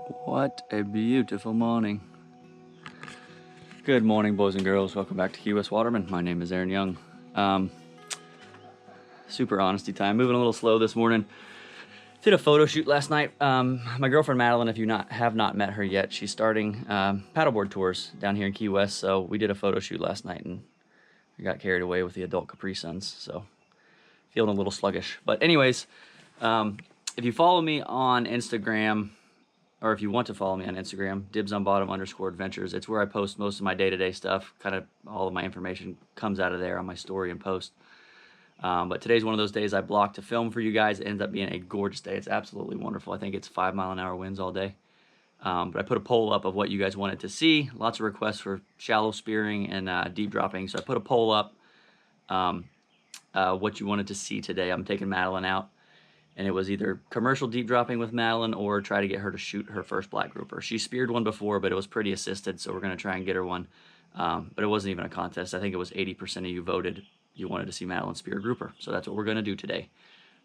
What a beautiful morning. Good morning, boys and girls. Welcome back to Key West Waterman. My name is Aaron Young. Super honesty time. Moving a little slow this morning. Did a photo shoot last night. My girlfriend Madeleine, if you have not met her yet, she's starting paddleboard tours down here in Key West. So we did a photo shoot last night and I got carried away with the adult Capri Suns. So feeling a little sluggish. But anyways, if you follow me on Instagram, or if you want to follow me on Instagram, dibsonbottom_adventures. It's where I post most of my day-to-day stuff. Kind of all of my information comes out of there on my story and post. But today's one of those days I blocked to film for you guys. It ends up being a gorgeous day. It's absolutely wonderful. I think it's 5-mile-an-hour winds all day. But I put a poll up of what you guys wanted to see. Lots of requests for shallow spearing and deep dropping. So I put a poll up what you wanted to see today. I'm taking Madeleine out. And it was either commercial deep dropping with Madeleine or try to get her to shoot her first black grouper. She speared one before, but it was pretty assisted, so we're going to try and get her one. But it wasn't even a contest. I think it was 80% of you voted you wanted to see Madeleine spear a grouper. So that's what we're going to do today.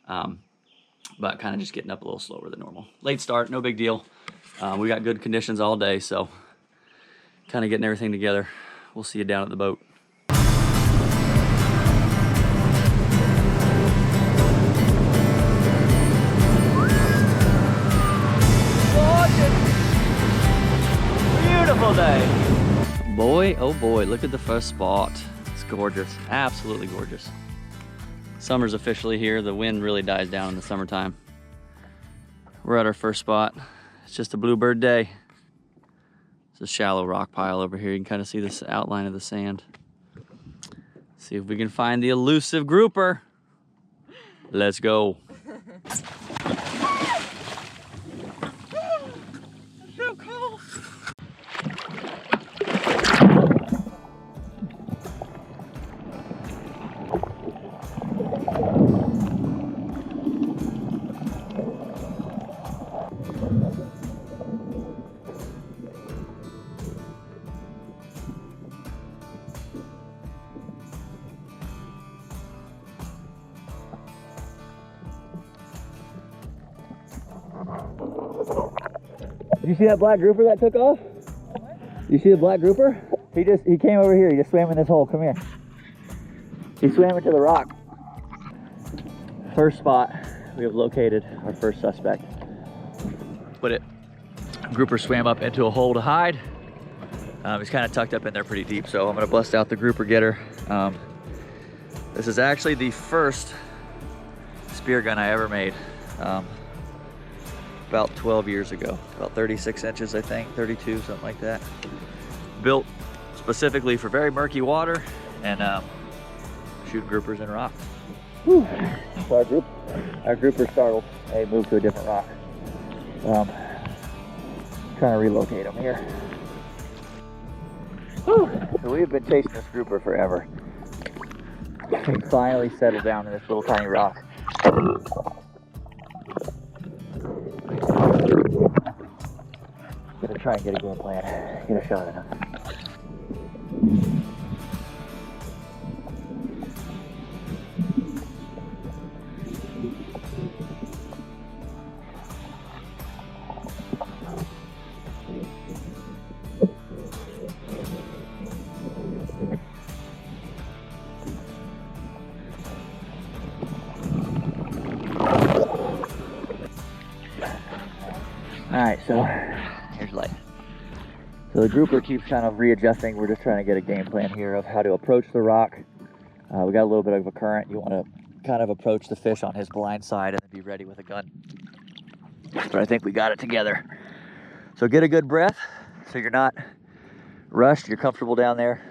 But kind of just getting up a little slower than normal. Late start, no big deal. We got good conditions all day, so kind of getting everything together. We'll see you down at the boat. Beautiful day. Boy, oh boy, look at the first spot. It's gorgeous, absolutely gorgeous. Summer's officially here. The wind really dies down in the summertime. We're at our first spot. It's just a bluebird day. It's a shallow rock pile over here. You can kind of see this outline of the sand. See if we can find the elusive grouper. Let's go. So cool. Did you see that black grouper that took off? What? You see the black grouper? He came over here. He just swam in this hole. Come here. He swam into the rock. First spot, we have located our first suspect. Grouper swam up into a hole to hide. He's kind of tucked up in there pretty deep, so I'm gonna bust out the grouper getter. This is actually the first spear gun I ever made. About 12 years ago, about 36 inches, I think, 32, something like that. Built specifically for very murky water and shooting groupers in rock. Whew. So our grouper startled. They moved to a different rock. Trying to relocate them here. Whew. So we've been chasing this grouper forever. He finally settled down in this little tiny rock. Gonna try and get a game plan, get a shot at him. All right, so here's light. So the grouper keeps kind of readjusting. We're just trying to get a game plan here of how to approach the rock. We got a little bit of a current. You want to kind of approach the fish on his blind side and be ready with a gun. But I think we got it together. So get a good breath so you're not rushed. You're comfortable down there.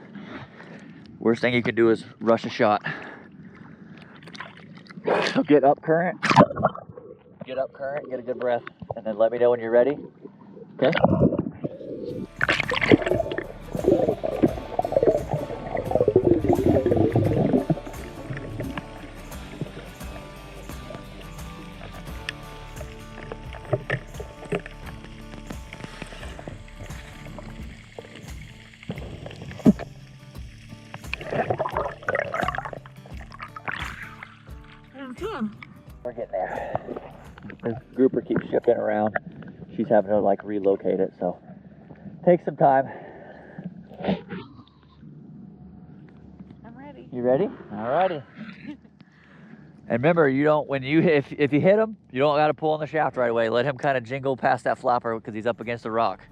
Worst thing you can do is rush a shot. So get up current. Get up current, get a good breath, and then let me know when you're ready. Okay? We're getting there. This grouper keeps shifting around. she's having to like relocate it, so take some time. I'm ready. You ready? Alrighty. And remember, you don't, if you hit him, you don't got to pull on the shaft right away. Let him kind of jingle past that flopper because he's up against a rock.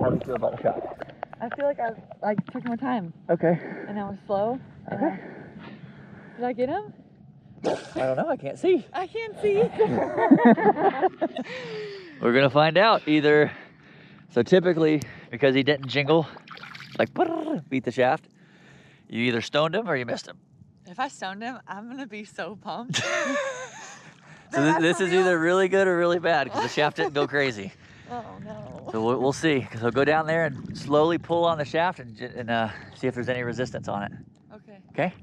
How do you feel about the shot? I feel like I took my time. Okay. And I was slow. Okay. Did I get him? I don't know. I can't see. I can't see. We're gonna find out either. So typically, because he didn't jingle, like beat the shaft, you either stoned him or you missed him. If I stoned him, I'm gonna be so pumped. So this is either really good or really bad because the shaft didn't go crazy. Oh no. So we'll see. So go down there and slowly pull on the shaft and see if there's any resistance on it. Okay. Okay?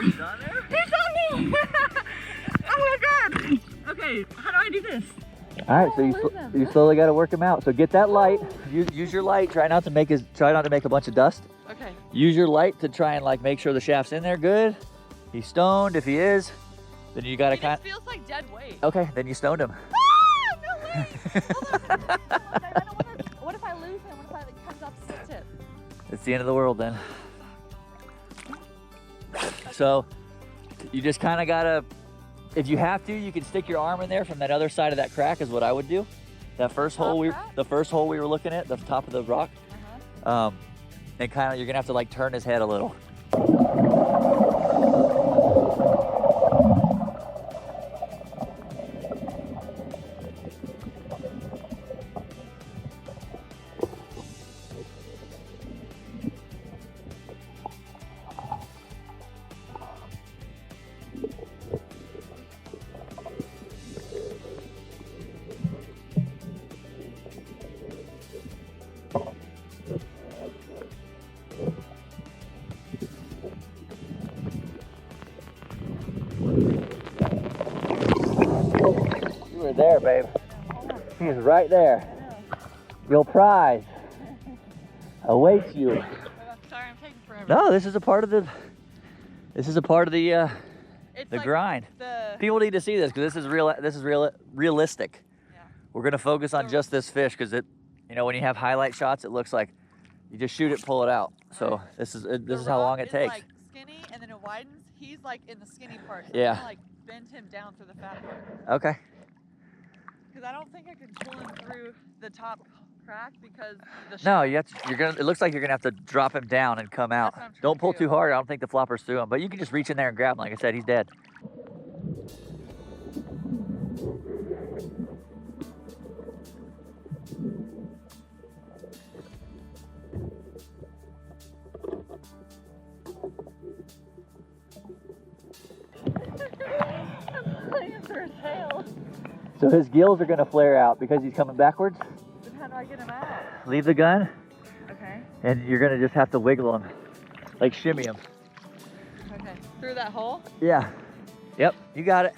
He's on there! He's on me! Oh my god! Okay, how do I do this? All right, so you slowly got to work him out. So get that light. Use your light. Try not to make a bunch of dust. Okay. Use your light to try and like make sure the shaft's in there good. He's stoned. If he is, then you got to kind. It feels like dead weight. Okay, then you stoned him. Ah, no way! Hold on. What if I lose him? What if it comes off the tip? It's the end of the world then. So you just kind of gotta, if you have to, you can stick your arm in there from that other side of that crack is what I would do. That first hole the first hole we were looking at, the top of the rock. And kind of, you're gonna have to like turn his head a little. You were there, babe. He's right there. Your prize awaits you. Sorry, I'm taking forever. No, this is a part of the It's grind. People need to see this because this is realistic. Yeah. We're gonna focus on just this fish because when you have highlight shots, it looks like you just shoot it, pull it out. So this is how long it takes. Like skinny and then it widens. He's like in the skinny part. So Yeah. I'm gonna, like bend him down through the fat part. Okay. Because I don't think I could pull him through the top crack because the No, it looks like you're gonna have to drop him down and come out. That's what I'm trying Don't to pull do. too hard. I don't think the flopper's through him, but you can just reach in there and grab him. Like I said, he's dead. So his gills are gonna flare out because he's coming backwards. Then how do I get him out? Leave the gun, Okay. and you're gonna just have to wiggle him. Like shimmy them. Okay. Through that hole? Yeah. Yep, you got it.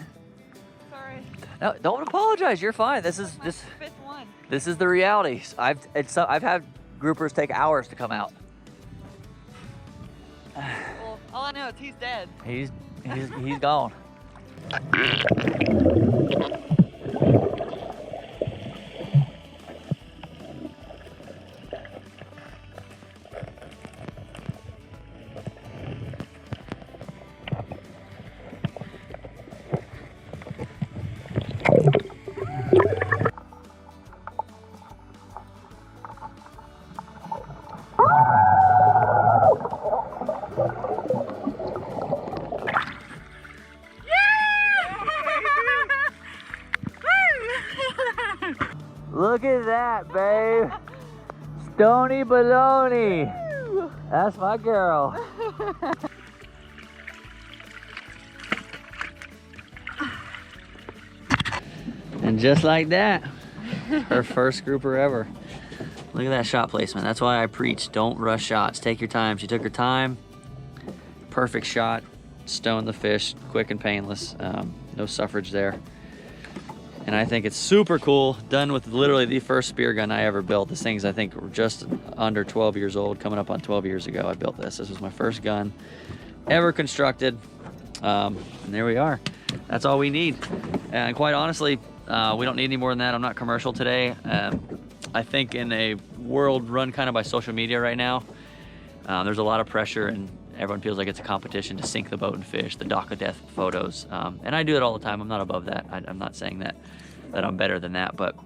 Sorry. No, don't apologize. You're fine. This is My fifth one. This is the reality. I've had groupers take hours to come out. Well, all I know is he's dead. He's gone. Look at that, babe. Stony baloney. That's my girl. And just like that, her first grouper ever. Look at that shot placement. That's why I preach, don't rush shots. Take your time. She took her time. Perfect shot. Stone the fish, quick and painless. No suffrage there. And I think it's super cool. Done with literally the first spear gun I ever built. This thing's, I think, just under 12 years old, coming up on 12 years ago I built this. This was my first gun ever constructed. And there we are. That's all we need. And quite honestly, we don't need any more than that. I'm not commercial today. I think in a world run kind of by social media right now, there's a lot of pressure and everyone feels like it's a competition to sink the boat and fish, the dock of death photos. And I do it all the time. I'm not above that. I'm not saying that I'm better than that, but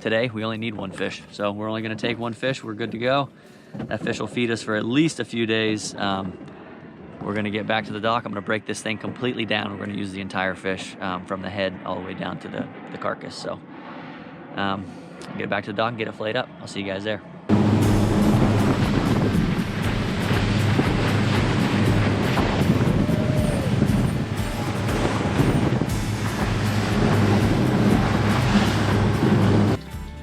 today we only need one fish. So we're only gonna take one fish, we're good to go. That fish will feed us for at least a few days. We're gonna get back to the dock. I'm gonna break this thing completely down. We're gonna use the entire fish from the head all the way down to the carcass. So get it back to the dock and get it filleted up. I'll see you guys there.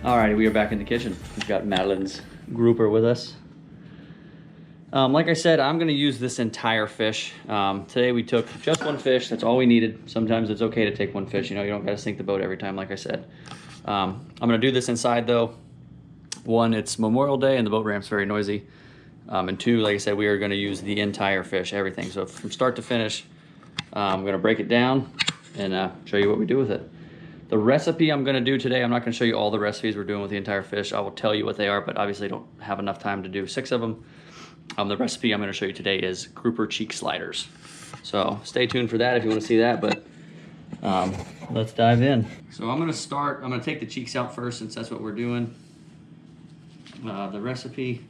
Alrighty, we are back in the kitchen. We've got Madeleine's grouper with us. Like I said, I'm gonna use this entire fish. Today we took just one fish, that's all we needed. Sometimes it's okay to take one fish, you know, you don't gotta sink the boat every time, like I said. I'm gonna do this inside though. One, it's Memorial Day and the boat ramp's very noisy. And two, like I said, we are gonna use the entire fish, everything. So from start to finish, I'm gonna break it down and show you what we do with it. The recipe I'm gonna do today, I'm not gonna show you all the recipes we're doing with the entire fish. I will tell you what they are, but obviously I don't have enough time to do 6 of them. The recipe I'm gonna show you today is grouper cheek sliders. So stay tuned for that if you wanna see that, but let's dive in. So I'm gonna take the cheeks out first since that's what we're doing. The recipe,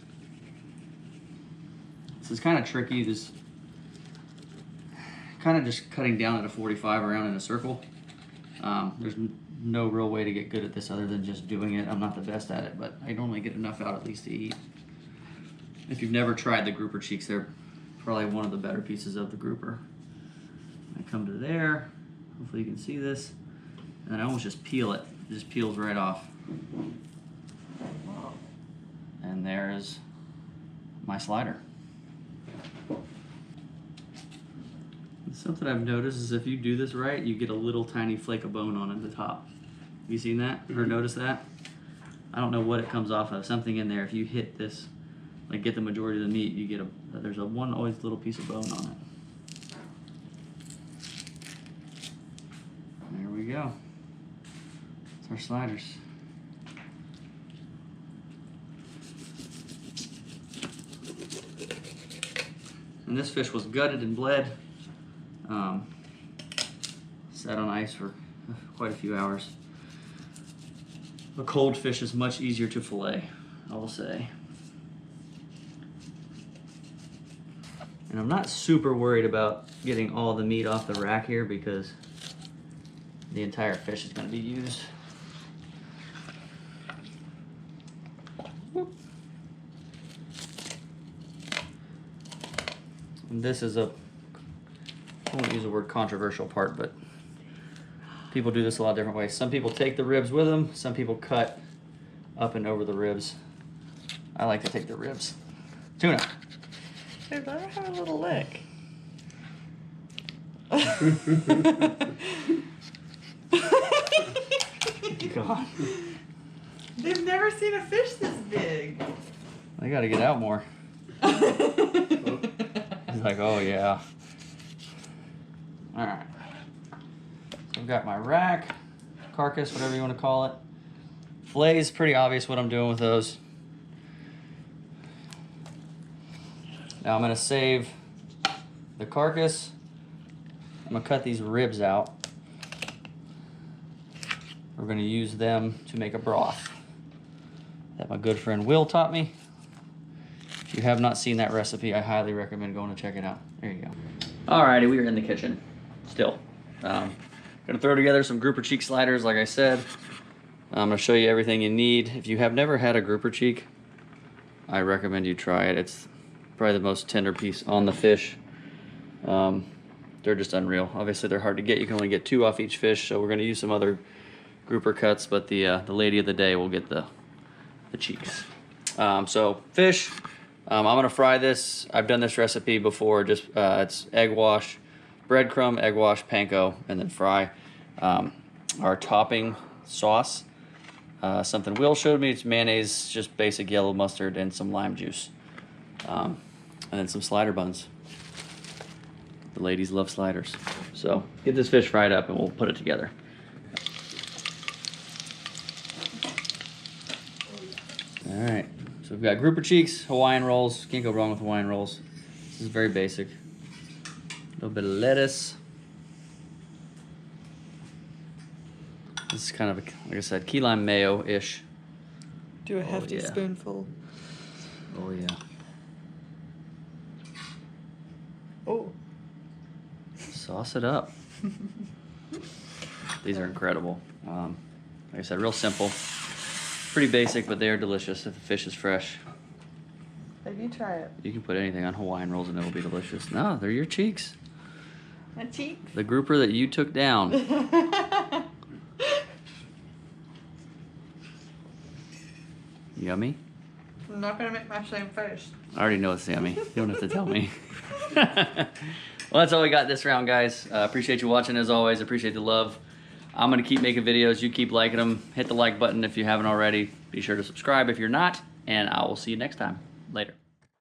this is kind of tricky, just kind of just cutting down at a 45 around in a circle. There's no real way to get good at this other than just doing it. I'm not the best at it, but I normally get enough out at least to eat. If you've never tried the grouper cheeks, they're probably one of the better pieces of the grouper. I come to there, hopefully you can see this, and then I almost just peel it. It just peels right off. And there's my slider. Something I've noticed is if you do this right, you get a little tiny flake of bone on the top. Have you seen that or noticed that? I don't know what it comes off of. Something in there. If you hit this, like get the majority of the meat, you get there's one always little piece of bone on it. There we go. It's our sliders. And this fish was gutted and bled. Sat on ice for quite a few hours. A cold fish is much easier to fillet, I will say. And I'm not super worried about getting all the meat off the rack here because the entire fish is going to be used. And this is I won't use the word controversial part, but people do this a lot of different ways. Some people take the ribs with them. Some people cut up and over the ribs. I like to take the ribs. Tuna. Hey, let her have a little lick. God. They've never seen a fish this big. I gotta get out more. He's like, oh yeah. Alright. So I've got my rack, carcass, whatever you want to call it. Fillets, pretty obvious what I'm doing with those. Now I'm gonna save the carcass. I'm gonna cut these ribs out. We're gonna use them to make a broth that my good friend Will taught me. If you have not seen that recipe, I highly recommend going to check it out. There you go. Alrighty, we are in the kitchen still. Gonna throw together some grouper cheek sliders, like I said. I'm gonna show you everything you need. If you have never had a grouper cheek, I recommend you try it. It's probably the most tender piece on the fish. They're just unreal. Obviously, they're hard to get. You can only get 2 off each fish, so we're gonna use some other grouper cuts, but the lady of the day will get the cheeks. So fish, I'm gonna fry this. I've done this recipe before. Just it's egg wash, breadcrumb, egg wash, panko, and then fry. Our topping sauce, something Will showed me. It's mayonnaise, just basic yellow mustard, and some lime juice, and then some slider buns. The ladies love sliders. So get this fish fried up, and we'll put it together. All right, so we've got grouper cheeks, Hawaiian rolls. Can't go wrong with Hawaiian rolls. This is very basic. A little bit of lettuce. This is kind of, like I said, key lime mayo-ish. Do a hefty yeah. spoonful. Oh yeah. Oh. Sauce it up. These are incredible. Like I said, real simple. Pretty basic, but they are delicious if the fish is fresh. Maybe you try it. You can put anything on Hawaiian rolls and it'll be delicious. No, they're your cheeks. My cheeks. The grouper that you took down. Yummy? I'm not gonna make my same face. I already know it's yummy. You don't have to tell me. Well, that's all we got this round, guys. Appreciate you watching as always. Appreciate the love. I'm going to keep making videos. You keep liking them. Hit the like button if you haven't already. Be sure to subscribe if you're not. And I will see you next time. Later.